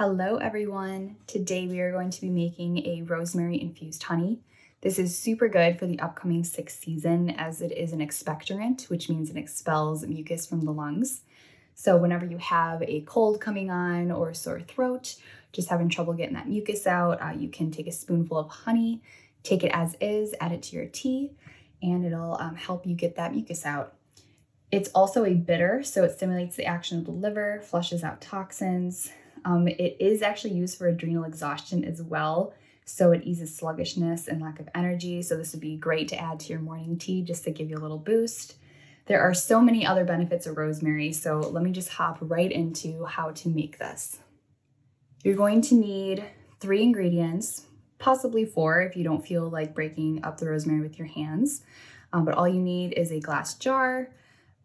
Hello everyone! Today we are going to be making a rosemary infused honey. This is super good for the upcoming 6th season as it is an expectorant, which means it expels mucus from the lungs. So whenever you have a cold coming on or a sore throat, just having trouble getting that mucus out, you can take a spoonful of honey, take it as is, add it to your tea, and it'll help you get that mucus out. It's also a bitter, so it stimulates the action of the liver, flushes out toxins. It is actually used for adrenal exhaustion as well, so it eases sluggishness and lack of energy. So this would be great to add to your morning tea just to give you a little boost. There are so many other benefits of rosemary, so let me just hop right into how to make this. You're going to need 3 ingredients, possibly 4 if you don't feel like breaking up the rosemary with your hands. But all you need is a glass jar,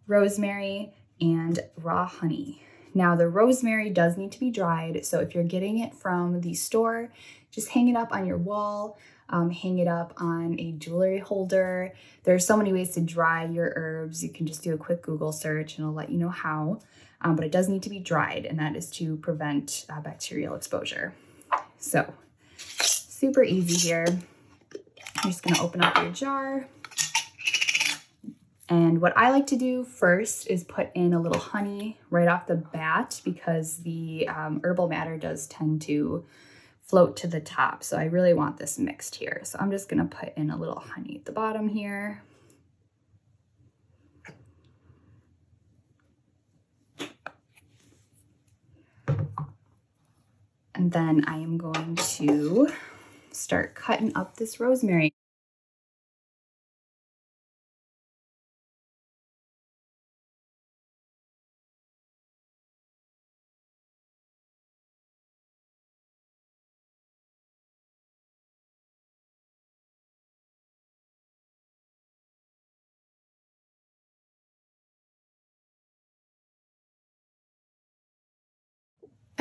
rosemary, and raw honey. Now the rosemary does need to be dried, so if you're getting it from the store, just hang it up on your wall, hang it up on a jewelry holder. There are so many ways to dry your herbs. You can just do a quick Google search and it'll let you know how, but it does need to be dried, and that is to prevent bacterial exposure. So super easy here. You're just gonna open up your jar. And what I like to do first is put in a little honey right off the bat because the herbal matter does tend to float to the top. So I really want this mixed here. So I'm just gonna put in a little honey at the bottom here. And then I am going to start cutting up this rosemary.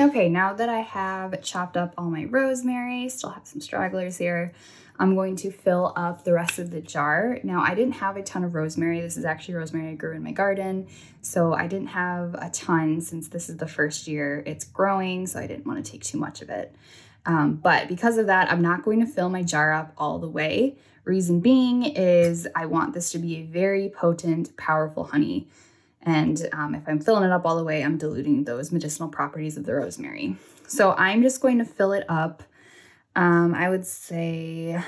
Okay, now that I have chopped up all my rosemary, still have some stragglers here, I'm going to fill up the rest of the jar. Now, I didn't have a ton of rosemary. This is actually rosemary I grew in my garden, so I didn't have a ton since this is the first year it's growing, so I didn't want to take too much of it. But because of that, I'm not going to fill my jar up all the way. Reason being is I want this to be a very potent, powerful honey. And if I'm filling it up all the way, I'm diluting those medicinal properties of the rosemary. So I'm just going to fill it up, I would say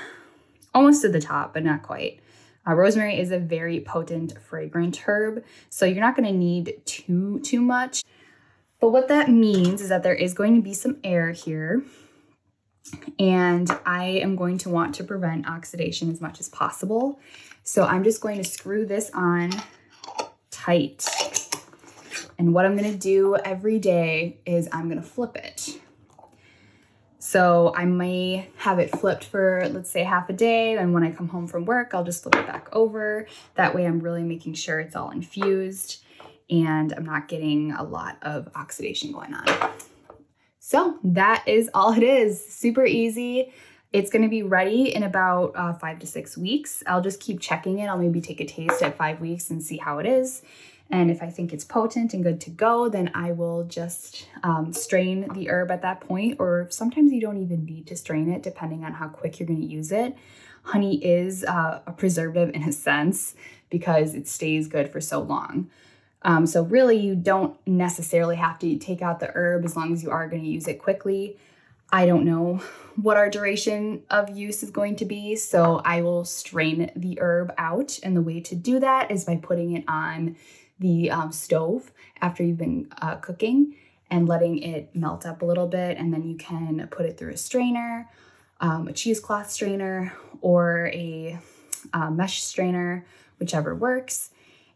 almost to the top, but not quite. Rosemary is a very potent, fragrant herb, so you're not going to need too much. But what that means is that there is going to be some air here, and I am going to want to prevent oxidation as much as possible. So I'm just going to screw this on tight. And what I'm gonna do every day is I'm gonna flip it. So I may have it flipped for, let's say, half a day, and when I come home from work, I'll just flip it back over. That way I'm really making sure it's all infused and I'm not getting a lot of oxidation going on. So that is all it is. Super easy. It's going to be ready in about 5 to 6 weeks. I'll just keep checking it. I'll maybe take a taste at 5 weeks and see how it is. And if I think it's potent and good to go, then I will just strain the herb at that point. Or sometimes you don't even need to strain it depending on how quick you're going to use it. Honey is a preservative in a sense because it stays good for so long. So really you don't necessarily have to take out the herb as long as you are going to use it quickly. I don't know what our duration of use is going to be, so I will strain the herb out. And the way to do that is by putting it on the stove after you've been cooking and letting it melt up a little bit. And then you can put it through a strainer, a cheesecloth strainer, or a mesh strainer, whichever works.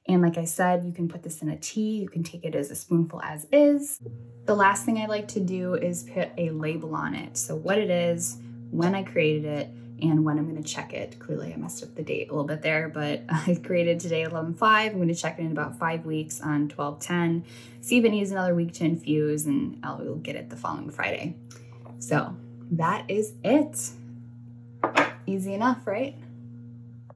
And like I said, you can put this in a tea. You can take it as a spoonful as is. The last thing I like to do is put a label on it. So what it is, when I created it, and when I'm gonna check it. Clearly I messed up the date a little bit there, but I created today 11/5. I'm gonna check it in about 5 weeks on 12/10. See if it needs another week to infuse, and I'll get it the following Friday. So that is it. Easy enough, right?